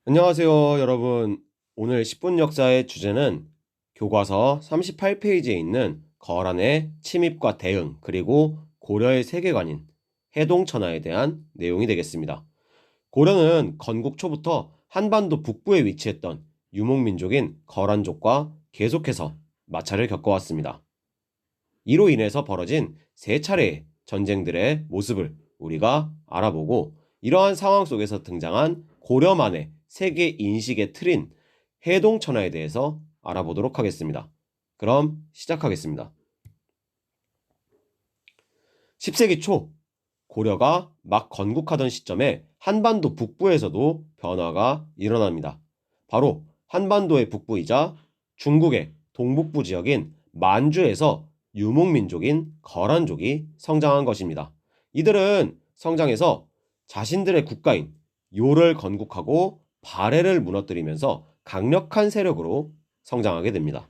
안녕하세요, 여러분. 오늘 10분 역사의 주제는 교과서 38페이지에 있는 거란의 침입과 대응, 그리고 고려의 세계관인 해동천하에 대한 내용이 되겠습니다. 고려는 건국 초부터 한반도 북부에 위치했던 유목민족인 거란족과 계속해서 마찰을 겪어왔습니다. 이로 인해서 벌어진 세 차례의 전쟁들의 모습을 우리가 알아보고, 이러한 상황 속에서 등장한 고려만의 세계 인식의 틀인 해동천하에 대해서 알아보도록 하겠습니다. 그럼 시작하겠습니다. 10세기 초 고려가 막 건국하던 시점에 한반도 북부에서도 변화가 일어납니다. 바로 한반도의 북부이자 중국의 동북부 지역인 만주에서 유목민족인 거란족이 성장한 것입니다. 이들은 성장해서 자신들의 국가인 요를 건국하고 발해를 무너뜨리면서 강력한 세력으로 성장하게 됩니다.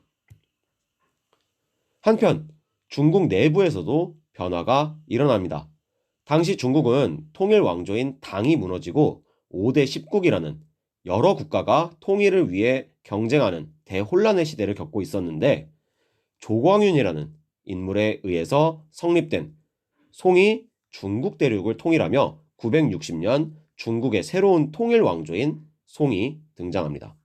한편 중국 내부에서도 변화가 일어납니다. 당시 중국은 통일 왕조인 당이 무너지고 5대 10국이라는 여러 국가가 통일을 위해 경쟁하는 대혼란의 시대를 겪고 있었는데, 조광윤이라는 인물에 의해서 성립된 송이 중국 대륙을 통일하며 960년 중국의 새로운 통일 왕조인 송이 등장합니다.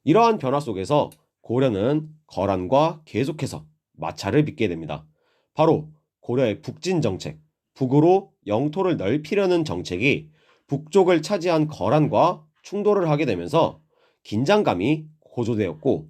이러한 변화 속에서 고려는 거란과 계속해서 마찰을 빚게 됩니다. 바로 고려의 북진 정책, 북으로 영토를 넓히려는 정책이 북쪽을 차지한 거란과 충돌을 하게 되면서 긴장감이 고조되었고,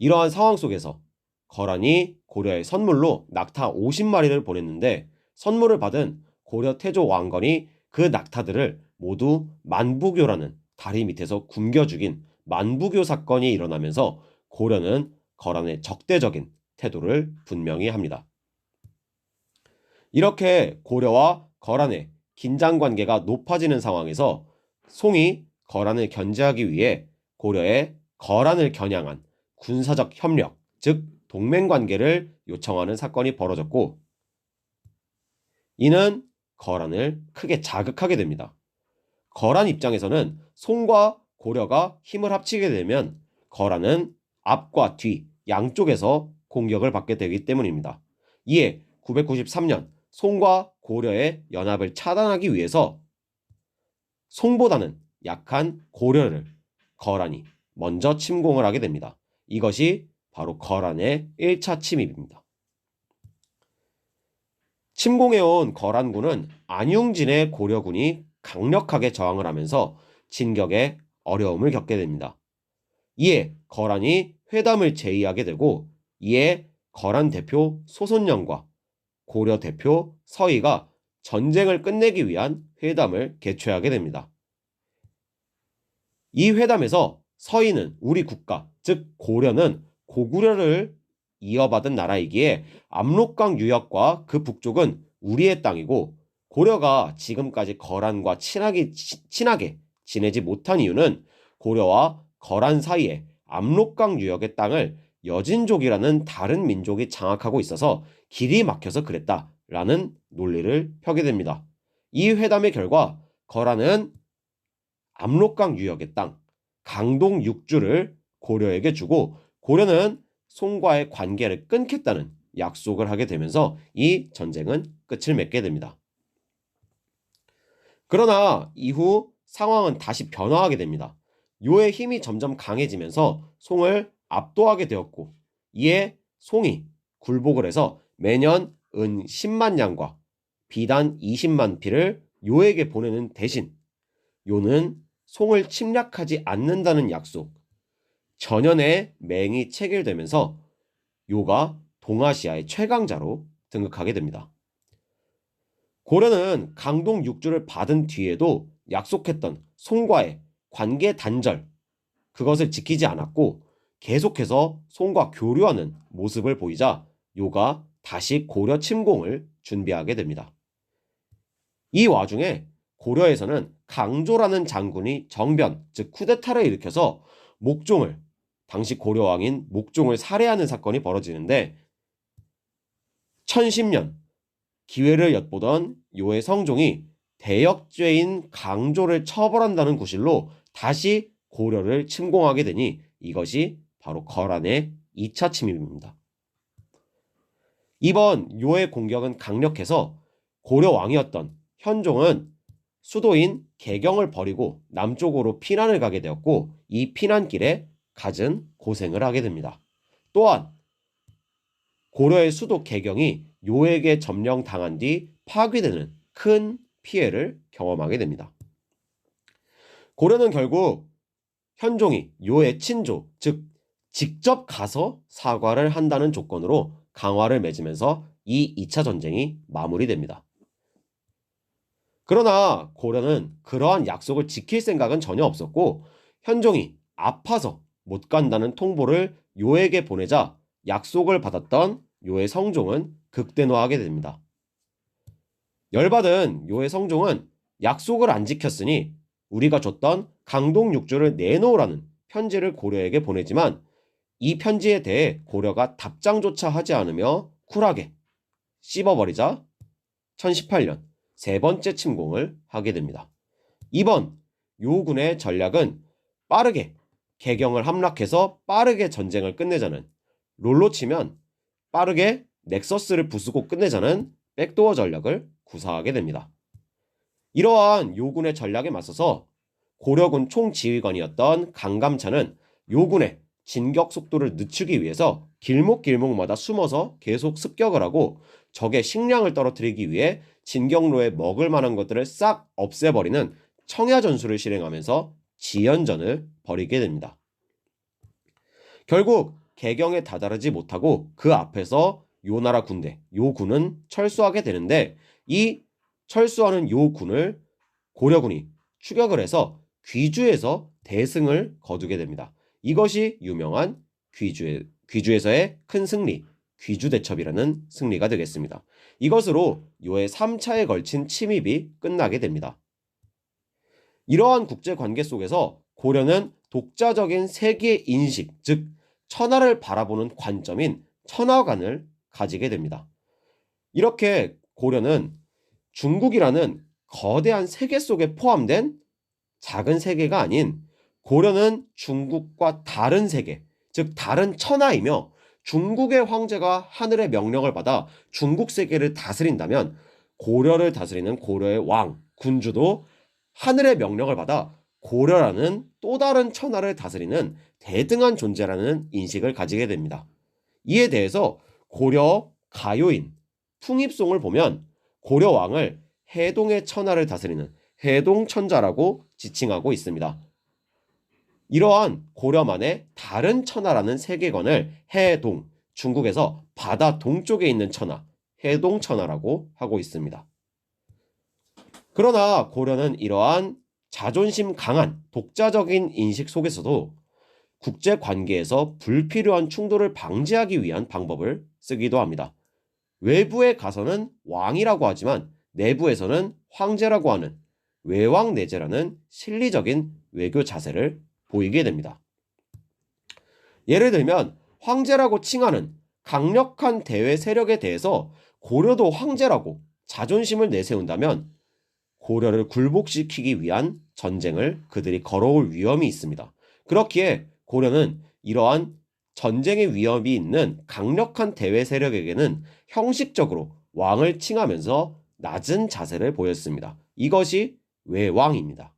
이러한 상황 속에서 거란이 고려의 선물로 낙타 50마리를 보냈는데, 선물을 받은 고려 태조 왕건이 그 낙타들을 모두 만부교라는 다리 밑에서 굶겨 죽인 만부교 사건이 일어나면서 고려는 거란의 적대적인 태도를 분명히 합니다. 이렇게 고려와 거란의 긴장 관계가 높아지는 상황에서 송이 거란을 견제하기 위해 고려에 거란을 겨냥한 군사적 협력, 즉 동맹 관계를 요청하는 사건이 벌어졌고, 이는 거란을 크게 자극하게 됩니다. 거란 입장에서는 송과 고려가 힘을 합치게 되면 거란은 앞과 뒤 양쪽에서 공격을 받게 되기 때문입니다. 이에 993년 송과 고려의 연합을 차단하기 위해서 송보다는 약한 고려를 거란이 먼저 침공을 하게 됩니다. 이것이 바로 거란의 1차 침입입니다. 침공해온 거란군은 안용진의 고려군이 강력하게 저항을 하면서 진격에 어려움을 겪게 됩니다. 이에 거란이 회담을 제의하게 되고, 이에 거란 대표 소손영과 고려 대표 서희가 전쟁을 끝내기 위한 회담을 개최하게 됩니다. 이 회담에서 서희는 우리 국가, 즉 고려는 고구려를 이어받은 나라이기에 압록강 유역과 그 북쪽은 우리의 땅이고, 고려가 지금까지 거란과 친하게 지내지 못한 이유는 고려와 거란 사이에 압록강 유역의 땅을 여진족이라는 다른 민족이 장악하고 있어서 길이 막혀서 그랬다라는 논리를 펴게 됩니다. 이 회담의 결과 거란은 압록강 유역의 땅 강동 6주를 고려에게 주고, 고려는 송과의 관계를 끊겠다는 약속을 하게 되면서 이 전쟁은 끝을 맺게 됩니다. 그러나 이후 상황은 다시 변화하게 됩니다. 요의 힘이 점점 강해지면서 송을 압도하게 되었고, 이에 송이 굴복을 해서 매년 은 10만 냥과 비단 20만 피를 요에게 보내는 대신 요는 송을 침략하지 않는다는 약속, 전연의 맹이 체결되면서 요가 동아시아의 최강자로 등극하게 됩니다. 고려는 강동 6주를 받은 뒤에도 약속했던 송과의 관계 단절, 그것을 지키지 않았고 계속해서 송과 교류하는 모습을 보이자 요가 다시 고려 침공을 준비하게 됩니다. 이 와중에 고려에서는 강조라는 장군이 정변, 즉 쿠데타를 일으켜서 목종을, 당시 고려왕인 목종을 살해하는 사건이 벌어지는데, 1010년 기회를 엿보던 요의 성종이 대역죄인 강조를 처벌한다는 구실로 다시 고려를 침공하게 되니 이것이 바로 거란의 2차 침입입니다. 이번 요의 공격은 강력해서 고려 왕이었던 현종은 수도인 개경을 버리고 남쪽으로 피난을 가게 되었고 이 피난길에 갖은 고생을 하게 됩니다. 또한 고려의 수도 개경이 요에게 점령당한 뒤 파괴되는 큰 피해를 경험하게 됩니다. 고려는 결국 현종이 요의 친조, 즉 직접 가서 사과를 한다는 조건으로 강화를 맺으면서 이 2차 전쟁이 마무리됩니다. 그러나 고려는 그러한 약속을 지킬 생각은 전혀 없었고 현종이 아파서 못 간다는 통보를 요에게 보내자 약속을 받았던 요의 성종은 극대노하게 됩니다. 열받은 요의 성종은 약속을 안 지켰으니 우리가 줬던 강동 6주를 내놓으라는 편지를 고려에게 보내지만 이 편지에 대해 고려가 답장조차 하지 않으며 쿨하게 씹어버리자 1018년 세 번째 침공을 하게 됩니다. 이번 요군의 전략은 빠르게 개경을 함락해서 빠르게 전쟁을 끝내자는, 롤로 치면 빠르게 넥서스를 부수고 끝내자는 백도어 전략을 구사하게 됩니다. 이러한 요군의 전략에 맞서서 고려군 총지휘관이었던 강감찬은 요군의 진격 속도를 늦추기 위해서 길목길목마다 숨어서 계속 습격을 하고 적의 식량을 떨어뜨리기 위해 진격로에 먹을 만한 것들을 싹 없애버리는 청야전술을 실행하면서 지연전을 벌이게 됩니다. 결국 개경에 다다르지 못하고 그 앞에서 요나라 군대, 요군은 철수하게 되는데 이 철수하는 요군을 고려군이 추격을 해서 귀주에서 대승을 거두게 됩니다. 이것이 유명한 귀주에서의 큰 승리, 귀주대첩이라는 승리가 되겠습니다. 이것으로 요의 3차에 걸친 침입이 끝나게 됩니다. 이러한 국제관계 속에서 고려는 독자적인 세계 인식, 즉 천하를 바라보는 관점인 천하관을 가지게 됩니다. 이렇게 고려는 중국이라는 거대한 세계 속에 포함된 작은 세계가 아닌 고려는 중국과 다른 세계, 즉 다른 천하이며 중국의 황제가 하늘의 명령을 받아 중국 세계를 다스린다면 고려를 다스리는 고려의 왕, 군주도 하늘의 명령을 받아 고려라는 또 다른 천하를 다스리는 대등한 존재라는 인식을 가지게 됩니다. 이에 대해서 고려 가요인 풍입송을 보면 고려 왕을 해동의 천하를 다스리는 해동천자라고 지칭하고 있습니다. 이러한 고려만의 다른 천하라는 세계관을 해동, 중국에서 바다 동쪽에 있는 천하, 해동천하라고 하고 있습니다. 그러나 고려는 이러한 자존심 강한 독자적인 인식 속에서도 국제관계에서 불필요한 충돌을 방지하기 위한 방법을 쓰기도 합니다. 외부에 가서는 왕이라고 하지만 내부에서는 황제라고 하는 외왕내제라는 실리적인 외교 자세를 보이게 됩니다. 예를 들면 황제라고 칭하는 강력한 대외 세력에 대해서 고려도 황제라고 자존심을 내세운다면 고려를 굴복시키기 위한 전쟁을 그들이 걸어올 위험이 있습니다. 그렇기에 고려는 이러한 전쟁의 위험이 있는 강력한 대외 세력에게는 형식적으로 왕을 칭하면서 낮은 자세를 보였습니다. 이것이 외왕입니다.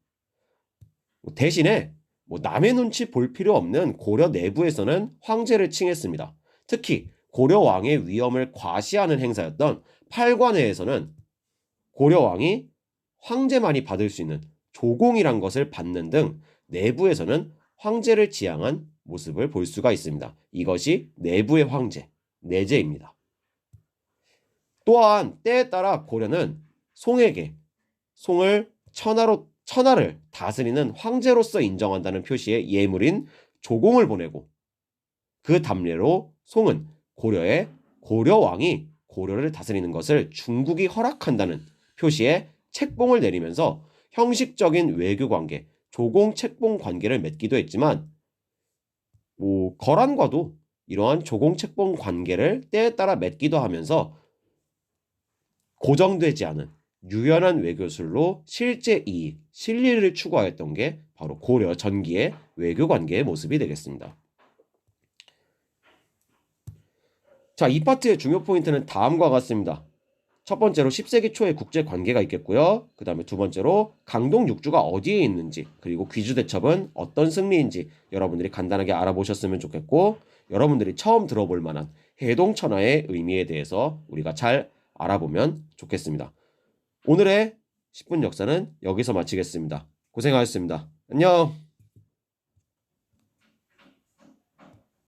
대신에 남의 눈치 볼 필요 없는 고려 내부에서는 황제를 칭했습니다. 특히 고려 왕의 위엄을 과시하는 행사였던 팔관회에서는 고려 왕이 황제만이 받을 수 있는 조공이란 것을 받는 등 내부에서는 황제를 지향한 모습을 볼 수가 있습니다. 이것이 내부의 황제, 내제입니다. 또한 때에 따라 고려는 송에게 송을 천하를 다스리는 황제로서 인정한다는 표시의 예물인 조공을 보내고 그 답례로 송은 고려의 고려왕이 고려를 다스리는 것을 중국이 허락한다는 표시의 책봉을 내리면서 형식적인 외교관계, 조공책봉 관계를 맺기도 했지만 거란과도 이러한 조공책봉 관계를 때에 따라 맺기도 하면서 고정되지 않은 유연한 외교술로 실제 이익, 실리를 추구하였던 게 바로 고려 전기의 외교 관계의 모습이 되겠습니다. 자, 이 파트의 중요 포인트는 다음과 같습니다. 첫 번째로 10세기 초의 국제 관계가 있겠고요. 그 다음에 두 번째로 강동 육주가 어디에 있는지, 그리고 귀주대첩은 어떤 승리인지 여러분들이 간단하게 알아보셨으면 좋겠고, 여러분들이 처음 들어볼 만한 해동천하의 의미에 대해서 우리가 잘 알아보면 좋겠습니다. 오늘의 10분 역사는 여기서 마치겠습니다. 고생하셨습니다. 안녕.